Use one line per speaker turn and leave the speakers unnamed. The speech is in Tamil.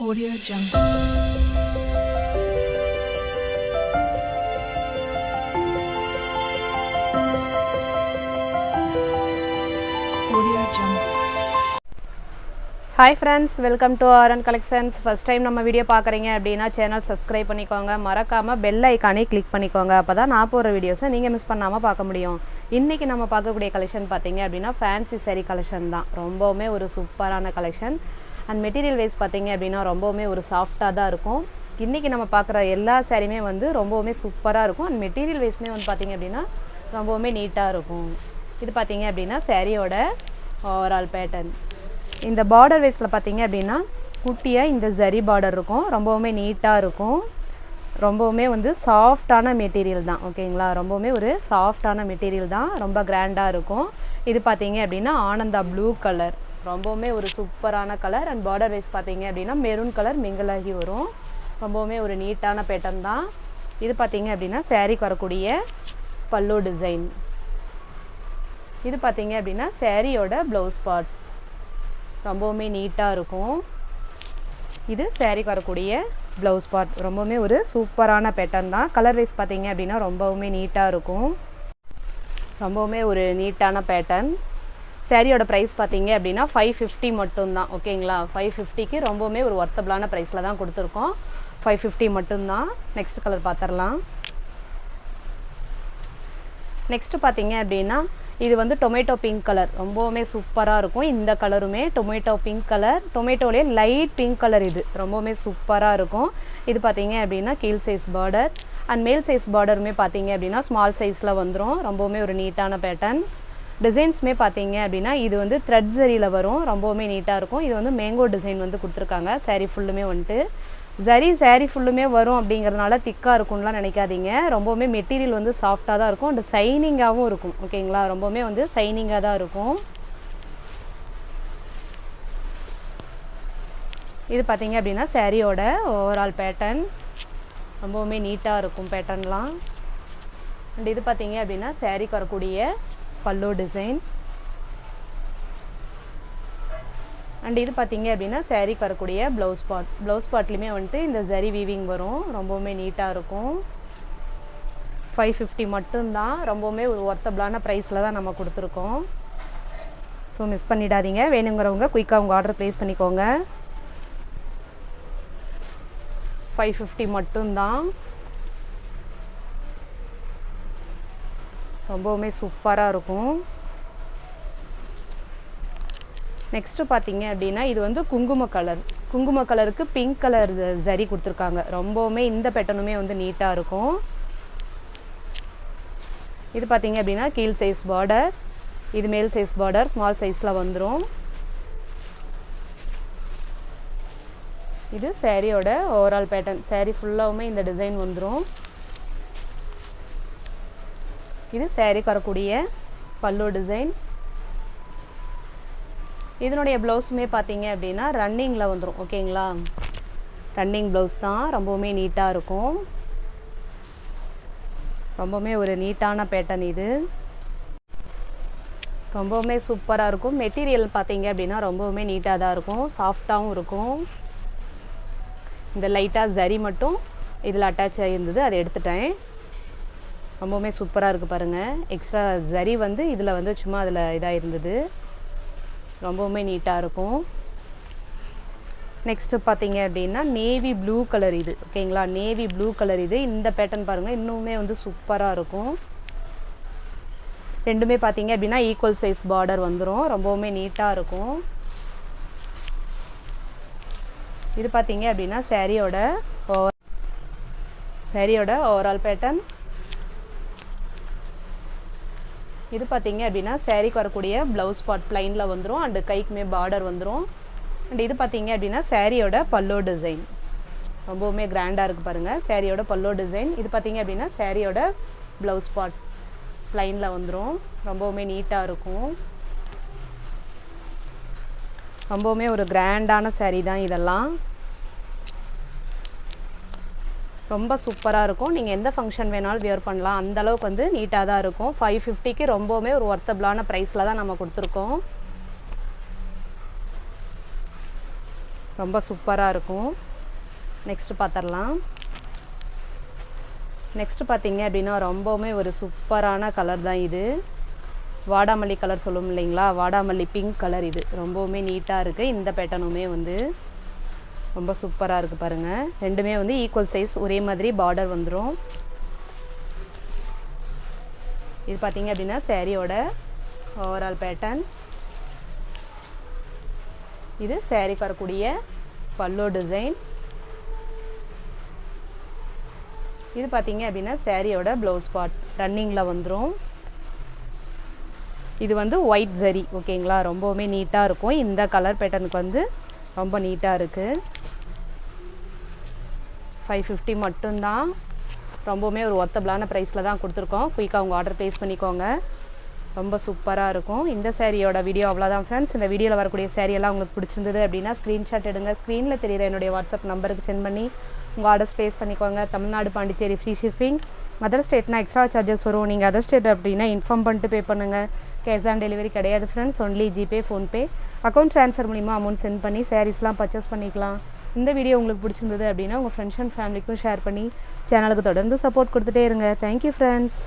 Audio Jungle. Audio Jungle.
Hi friends, welcome to RN collections. First time நம்ம வீடியோ பார்க்குறீங்க அப்படின்னா சேனல் சப்ஸ்கிரைப் பண்ணிக்கோங்க. மறக்காமல் பெல் ஐக்கானே கிளிக் பண்ணிக்கோங்க. அப்போ தான் நான் போகிற வீடியோஸை நீங்கள் மிஸ் பண்ணாமல் பார்க்க முடியும். இன்றைக்கி நம்ம பார்க்கக்கூடிய கலெக்ஷன் பார்த்தீங்க அப்படின்னா ஃபேன்சி சாரீ கலெக்ஷன் தான். ரொம்பவுமே ஒரு சூப்பரான கலெக்ஷன். அண்ட் மெட்டீரியல் வைஸ் பார்த்தீங்க அப்படின்னா ரொம்பவுமே ஒரு சாஃப்டாக தான் இருக்கும். இன்றைக்கி நம்ம பார்க்குற எல்லா சாரியுமே வந்து ரொம்பவுமே சூப்பராக இருக்கும். அண்ட் மெட்டீரியல் வைஸ்மே வந்து பார்த்திங்க அப்படின்னா ரொம்பவுமே நீட்டாக இருக்கும். இது பார்த்திங்க அப்படின்னா சாரியோட ஓவரால் பேட்டர்ன். இந்த பார்டர் வைஸில் பார்த்திங்க அப்படின்னா குட்டியாக இந்த ஜரி பார்டர் இருக்கும். ரொம்பவுமே நீட்டாக இருக்கும். ரொம்பவுமே வந்து சாஃப்டான மெட்டீரியல் தான். ஓகேங்களா, ரொம்பவுமே ஒரு சாஃப்டான மெட்டீரியல் தான். ரொம்ப கிராண்டாக இருக்கும். இது பார்த்திங்க அப்படின்னா ஆனந்தா ப்ளூ கலர். ரொம்பவுமே ஒரு சூப்பரான கலர். அண்ட் பார்டர் வைஸ் பார்த்திங்க அப்படின்னா மெரூன் கலர் மிங்கிளாகி வரும். ரொம்பவுமே ஒரு நீட்டான பேட்டர்ன் தான். இது பார்த்திங்க அப்படின்னா சாரீக்கு வரக்கூடிய பல்லு டிசைன். இது பார்த்திங்க அப்படின்னா சாரியோட ப்ளவுஸ் பார்ட். ரொம்பவுமே நீட்டாக இருக்கும். இது சாரீக்கு வரக்கூடிய ப்ளவுஸ் பார்ட். ரொம்பவுமே ஒரு சூப்பரான பேட்டர்ன் தான். கலர் வைஸ் பார்த்திங்க அப்படின்னா ரொம்பவுமே நீட்டாக இருக்கும். ரொம்பவுமே ஒரு நீட்டான பேட்டர்ன். சாரியோட ப்ரைஸ் பார்த்திங்க அப்படின்னா 550 மட்டும்தான். ஓகேங்களா, 550க்கு ரொம்பவுமே ஒரு ஒர்த்தபிளான ப்ரைஸில் தான் கொடுத்துருக்கோம். 550 மட்டும்தான். நெக்ஸ்ட் கலர் பார்த்துடலாம். நெக்ஸ்ட்டு பார்த்திங்க அப்படின்னா இது வந்து டொமேட்டோ பிங்க் கலர். ரொம்பவுமே சூப்பராக இருக்கும். இந்த கலருமே டொமேட்டோ பிங்க் கலர். டொமேட்டோலேயே லைட் பிங்க் கலர். இது ரொம்பவுமே சூப்பராக இருக்கும். இது பார்த்திங்க அப்படின்னா கீழ் சைஸ் பார்டர். அண்ட் மேல் சைஸ் பார்டருமே பார்த்திங்க அப்படின்னா ஸ்மால் சைஸில் வந்துடும். ரொம்பவுமே ஒரு நீட்டான பேட்டர்ன். டிசைன்ஸுமே பார்த்தீங்க அப்படின்னா இது வந்து த்ரெட் ஜரியில் வரும். ரொம்பவுமே நீட்டாக இருக்கும். இது வந்து மேங்கோ டிசைன் வந்து கொடுத்துருக்காங்க. சாரீ ஃபுல்லுமே வந்துட்டு சாரீ ஃபுல்லுமே வரும் அப்படிங்கிறதுனால திக்காக இருக்கும்லாம் நினைக்காதீங்க. ரொம்பவுமே மெட்டீரியல் வந்து சாஃப்டாக தான் இருக்கும். அண்ட் சைனிங்காகவும் இருக்கும். ஓகேங்களா, ரொம்பவுமே வந்து சைனிங்காக தான் இருக்கும். இது பார்த்தீங்க அப்படின்னா சாரியோட ஓவரால் பேட்டர்ன். ரொம்பவுமே நீட்டாக இருக்கும் பேட்டர்ன்லாம். அண்ட் இது பார்த்தீங்க அப்படின்னா சாரீக்கு வரக்கூடிய பல்லு டிசைன். அண்ட் இது பார்த்தீங்க அப்படின்னா சாரீக்கு வரக்கூடிய ப்ளவுஸ் பார்ட். ப்ளவுஸ் பார்ட்லேயுமே வந்துட்டு இந்த ஜரி வீவிங் வரும். ரொம்பவுமே நீட்டாக இருக்கும். 550 மட்டும்தான். ரொம்பவுமே ஒரு ஒர்த்தபிளான ப்ரைஸில் தான் நம்ம கொடுத்துருக்கோம். ஸோ மிஸ் பண்ணிடாதீங்க. வேணுங்கிறவங்க குயிக்காக உங்கள் ஆர்டர் ப்ளேஸ் பண்ணிக்கோங்க. 550 மட்டும்தான். ரொம்பவுமே சூப்பராக இருக்கும். நெக்ஸ்ட்டு பார்த்தீங்க அப்படின்னா இது வந்து குங்கும கலர். குங்கும கலருக்கு பிங்க் கலர் ஜரி கொடுத்துருக்காங்க. ரொம்பவுமே இந்த பேட்டர்னுமே வந்து நீட்டாக இருக்கும். இது பார்த்தீங்க அப்படின்னா கீழ் சைஸ் பார்டர். இது மேல் சைஸ் பார்டர். ஸ்மால் சைஸில் வந்துடும். இது சாரியோட ஓவரால் பேட்டர்ன். சாரீ ஃபுல்லாகவுமே இந்த டிசைன் வந்துடும். இது சாரீக்கு வரக்கூடிய பல்லு டிசைன். இதனுடைய ப்ளவுஸுமே பார்த்தீங்க அப்படின்னா ரன்னிங்கில் வந்துடும். ஓகேங்களா, ரன்னிங் ப்ளவுஸ் தான். ரொம்பவுமே நீட்டாக இருக்கும். ரொம்பவுமே ஒரு நீட்டான பேட்டர்ன். இது ரொம்பவுமே சூப்பராக இருக்கும். மெட்டீரியல் பார்த்தீங்க அப்படின்னா ரொம்பவுமே நீட்டாக தான் இருக்கும். சாஃப்டாகவும் இருக்கும். இந்த லைட்டாக ஜரி மட்டும் இதில் அட்டாச் ஆகியிருந்தது, அதை எடுத்துட்டேன். ரொம்பவுமே சூப்பராக இருக்குது பாருங்கள். எக்ஸ்ட்ரா ஜரி வந்து இதில் வந்து சும்மா அதில் இதாக இருந்தது. ரொம்பவுமே நீட்டாக இருக்கும். நெக்ஸ்ட்டு பார்த்தீங்க அப்படின்னா நேவி ப்ளூ கலர். இது ஓகேங்களா, நேவி ப்ளூ கலர். இது இந்த பேட்டர்ன் பாருங்கள், இன்னுமே வந்து சூப்பராக இருக்கும். ரெண்டுமே பார்த்தீங்க அப்படின்னா ஈக்குவல் சைஸ் பார்டர் வந்துடும். ரொம்பவுமே நீட்டாக இருக்கும். இது பார்த்தீங்க அப்படின்னா சாரியோட ஓவரால் பேட்டர்ன். இது பார்த்தீங்க அப்படின்னா சாரீக்கு வரக்கூடிய ப்ளவுஸ் பார்ட் ப்ளைனில் வந்துடும். அண்டு கைக்குமே பார்டர் வந்துடும். அண்ட் இது பார்த்தீங்க அப்படின்னா சாரியோட பல்லு டிசைன். ரொம்பவுமே கிராண்டாக இருக்குது பாருங்கள் சாரியோட பல்லு டிசைன். இது பார்த்தீங்க அப்படின்னா சாரியோட ப்ளவுஸ் பார்ட் ப்ளைனில் வந்துடும். ரொம்பவுமே நீட்டாக இருக்கும். ரொம்பவுமே ஒரு கிராண்டான சாரீ தான் இதெல்லாம். ரொம்ப சூப்பராக இருக்கும். நீங்கள் எந்த ஃபங்க்ஷன் வேணாலும் வியர் பண்ணலாம். அந்தளவுக்கு வந்து நீட்டாக தான் இருக்கும். 550க்கு ரொம்பவுமே ஒரு ஒர்த்தபிளான ப்ரைஸில் தான் நம்ம கொடுத்துருக்கோம். ரொம்ப சூப்பராக இருக்கும். நெக்ஸ்ட்டு பார்த்துடலாம். நெக்ஸ்ட்டு பார்த்தீங்க அப்படின்னா ரொம்பவுமே ஒரு சூப்பரான கலர் தான் இது. வாடாமல்லி கலர் சொல்லும் இல்லைங்களா, வாடாமல்லி பிங்க் கலர். இது ரொம்பவுமே நீட்டாக இருக்குது. இந்த பேட்டர்னுமே வந்து ரொம்ப சூப்பராக இருக்குது பாருங்கள். ரெண்டுமே வந்து ஈக்குவல் சைஸ், ஒரே மாதிரி பார்டர் வந்துடும். இது பார்த்தீங்க அப்படின்னா சாரியோட ஓவரால் பேட்டர்ன். இது சாரிக்கு வரக்கூடிய பல்லு டிசைன். இது பார்த்தீங்க அப்படின்னா சாரியோட ப்ளவுஸ் பார்ட் ரன்னிங்கில் வந்துடும். இது வந்து ஒயிட் ஜரி. ஓகேங்களா, ரொம்பவுமே நீட்டாக இருக்கும். இந்த கலர் பேட்டர்னுக்கு வந்து ரொம்ப நீட்டாக இருக்குது. 550 மட்டும்தான். ரொம்பவுமே ஒரு ஒர்த்தபிளான ப்ரைஸில் தான் கொடுத்துருக்கோம். குயிக்காக உங்கள் ஆர்டர் ப்ளேஸ் பண்ணிக்கோங்க. ரொம்ப சூப்பராக இருக்கும். இந்த சாரியோட வீடியோ அவ்வளோதான் ஃப்ரெண்ட்ஸ். இந்த வீடியோவில் வரக்கூடிய சாரியெல்லாம் உங்களுக்கு பிடிச்சிருந்தது அப்படின்னா ஸ்க்ரீன்ஷாட் எடுங்க. ஸ்க்ரீனில் தெரியுற என்னுடைய வாட்ஸ்அப் நம்பருக்கு சென்ட் பண்ணி உங்கள் ஆர்டர்ஸ் ப்ளேஸ் பண்ணிக்கோங்க. Tamil Nadu, Pondicherry free shipping. Other ஸ்டேட்னா எக்ஸ்ட்ரா சார்ஜஸ் வரும். நீங்கள் அதர் ஸ்டேட் அப்படின்னா இன்ஃபார்ம் பண்ணிட்டு பே பண்ணுங்கள். கேஷ் ஆன் டெலிவரி கிடையாது friends. Only GPay, PhonePe, account transfer மூலிமா அமௌண்ட் சென்ட் பண்ணி சாரீஸ்லாம் பர்ச்சேஸ் பண்ணிக்கலாம். இந்த வீடியோ உங்களுக்கு பிடிச்சிருந்தது அப்படின்னா உங்கள் ஃப்ரெண்ட்ஸ் அண்ட் ஃபேமிலிக்கும் ஷேர் பண்ணி சேனலுக்கு தொடர்ந்து சப்போர்ட் கொடுத்துட்டே இருங்க. Thank you friends.